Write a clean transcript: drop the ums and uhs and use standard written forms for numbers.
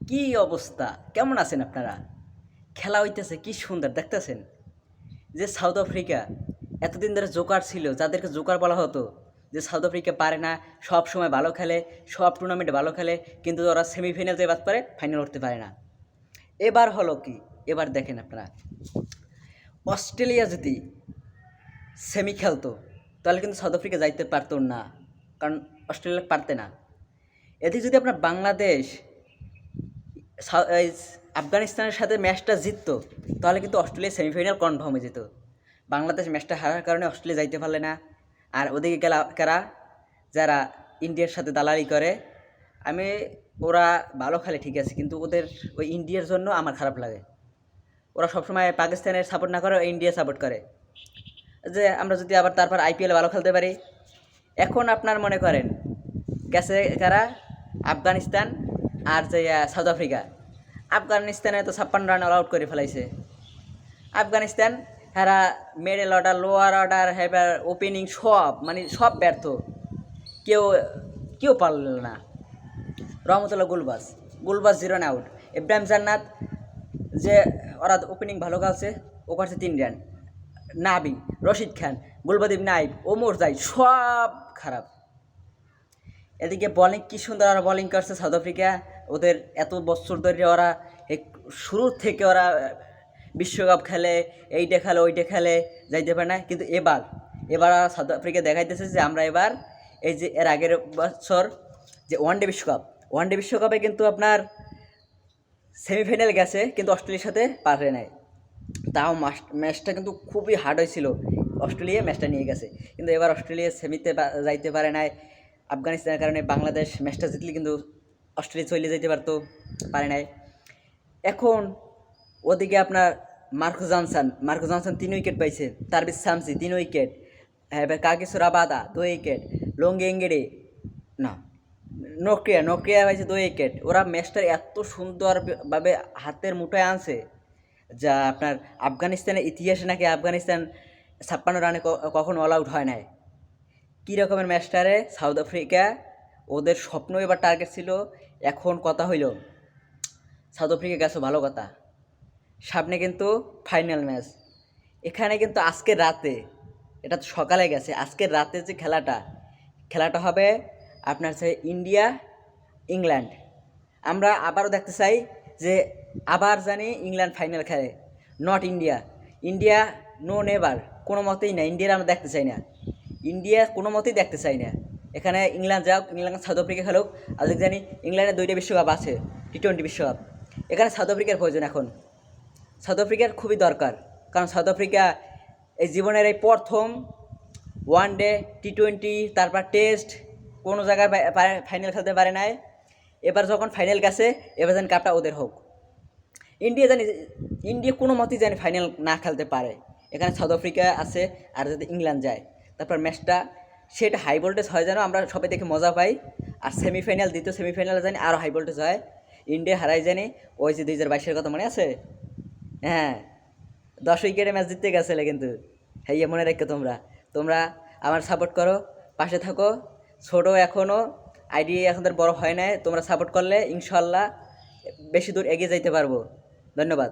কি অবস্থা, কেমন আছেন আপনারা? খেলা হইতেছে কি সুন্দর দেখতেছেন। যে সাউথ আফ্রিকা এতদিন ধরে জোকার ছিল, যাদেরকে জোকার বলা হতো, যে সাউথ আফ্রিকা পারে না, সব সময় ভালো খেলে, সব টুর্নামেন্টে ভালো খেলে, কিন্তু ওরা সেমিফাইনাল যে বাদ পারে, ফাইনাল উঠতে পারে না। এবার হলো কি, এবার দেখেন আপনারা, অস্ট্রেলিয়া যদি সেমি খেলতো তাহলে কিন্তু সাউথ আফ্রিকা যাইতে পারতো না, কারণ অস্ট্রেলিয়া পারতে না। এদিকে যদি আপনার বাংলাদেশ এই আফগানিস্তানের সাথে ম্যাচটা জিততো তাহলে কিন্তু অস্ট্রেলিয়া সেমিফাইনাল কনফার্ম হয়ে যেত। বাংলাদেশ ম্যাচটা হারার কারণে অস্ট্রেলিয়া যাইতে পারলে না। আর ওদিকে কারা যারা ইন্ডিয়ার সাথে দালালি করে, আমি ওরা ভালো খেলে ঠিক আছে, কিন্তু ওদের ওই ইন্ডিয়ার জন্য আমার খারাপ লাগে। ওরা সবসময় পাকিস্তানের সাপোর্ট না করে ইন্ডিয়া সাপোর্ট করে, যে আমরা যদি আবার তারপর আইপিএলে ভালো খেলতে পারি। এখন আপনার মনে করেন গেছে কারা, আফগানিস্তান আর যে সাউথ আফ্রিকা। আফগানিস্তানে তো 56 রান অল আউট করে ফেলাইছে। আফগানিস্তান হেরা মিডল অর্ডার, লোয়ার অর্ডার, হেবার ওপেনিং সব মানে সব ব্যর্থ, কেউ কেউ পারল না। Rahmatullah Gurbaz Gurbaz 0 run out. ইব্রাহিম জান্নাত যে ওরা ওপেনিং ভালো খেলছে, ও করছে 3 রান। নাবি, রশিদ খান, গুলবাদিব নাইব, ওমর জাই সব খারাপ। এদিকে বলিং কী সুন্দর ওরা বলিং করছে সাউথ আফ্রিকা। ওদের এত বছর ধরে ওরা শুরুর থেকে ওরা বিশ্বকাপ খেলে, এইটা খেলে ওইটা খেলে, যাইতে পারে না। কিন্তু এবার সাউথ আফ্রিকা দেখাইতেছে যে আমরা এবার এই যে এর আগের বছর যে ওয়ানডে বিশ্বকাপে কিন্তু আপনার সেমিফাইনাল গেছে, কিন্তু অস্ট্রেলিয়ার সাথে পারে নাই। তাও ম্যাচটা কিন্তু খুবই হার্ড হয়েছিল, অস্ট্রেলিয়া ম্যাচটা নিয়ে গেছে। কিন্তু এবার অস্ট্রেলিয়া সেমিতে যাইতে পারে নাই। আফগানিস্তানের কারণে বাংলাদেশ ম্যাচটা জিতলে কিন্তু অস্ট্রেলিয়া চলে যেতে পারতো, পারে নাই। এখন ওদিকে আপনার মার্কো জনসন 3 উইকেট পাইছে, তারবিজ শামসি 3 উইকেট, এবার কাগিসো রাবাদা 2 উইকেট, লঙ্গি এঙ্গেডে না নোকিয়া পাইছে 2 উইকেট। ওরা ম্যাচটা এত সুন্দরভাবে হাতের মুঠোয় আনছে, যা আপনার আফগানিস্তানের ইতিহাসে নাকি আফগানিস্তান 56 রানে কখনো অল আউট হয় নাই। কী রকমের ম্যাচটারে সাউথ আফ্রিকা, ওদের স্বপ্ন এবার টার্গেট ছিল। এখন কথা হইল সাউথ আফ্রিকা গেছো ভালো কথা, সামনে কিন্তু ফাইনাল ম্যাচ। এখানে কিন্তু আজকের রাতে, এটা তো সকালে গেছে, আজকের রাতে যে খেলাটা হবে আপনার চাই ইন্ডিয়া ইংল্যান্ড। আমরা আবারও দেখতে চাই যে আবার জানি ইংল্যান্ড ফাইনাল খেলে, not India. India no never, কোনো মতেই না। ইন্ডিয়ার আমরা দেখতে চাই না, ইন্ডিয়া কোনো মতেই দেখতে চাই না। এখানে ইংল্যান্ড যাক, ইংল্যান্ড সাউথ আফ্রিকা খেলুক। আজকে জানি ইংল্যান্ডের 2টা বিশ্বকাপ আছে, টি-20 বিশ্বকাপ। এখানে সাউথ আফ্রিকার প্রয়োজন, এখন সাউথ আফ্রিকার খুবই দরকার। কারণ সাউথ আফ্রিকা এই জীবনের এই প্রথম ওয়ানডে, টি-20, তারপর টেস্ট কোনো জায়গায় ফাইনাল খেলতে পারে নাই। এবার যখন ফাইনাল গেছে, এবার যেন কাপটা ওদের হোক। ইন্ডিয়া কোনো মতেই জানি ফাইনাল না খেলতে পারে। এখানে সাউথ আফ্রিকা আছে, আর যদি ইংল্যান্ড যায় তারপর ম্যাচটা সেটা হাই ভোল্টেজ হয়, যেন আমরা সবাই দেখে মজা পাই। আর সেমিফাইনাল, দ্বিতীয় সেমিফাইনালে জানি আরও হাই ভোল্টেজ হয়। ইন্ডিয়া হারাই জানি ওই যে 2022-এর কথা মনে আছে? হ্যাঁ, 10 উইকেটে ম্যাচ জিততে গেছিলে কিন্তু। হ্যাঁ, মনে রেখো তোমরা আমার সাপোর্ট করো, পাশে থাকো। ছোটো এখনও, আইডি এখন বড় হয় নাই, তোমরা সাপোর্ট করলে ইনশাল্লাহ বেশি দূর এগিয়ে যাইতে পারবো। ধন্যবাদ।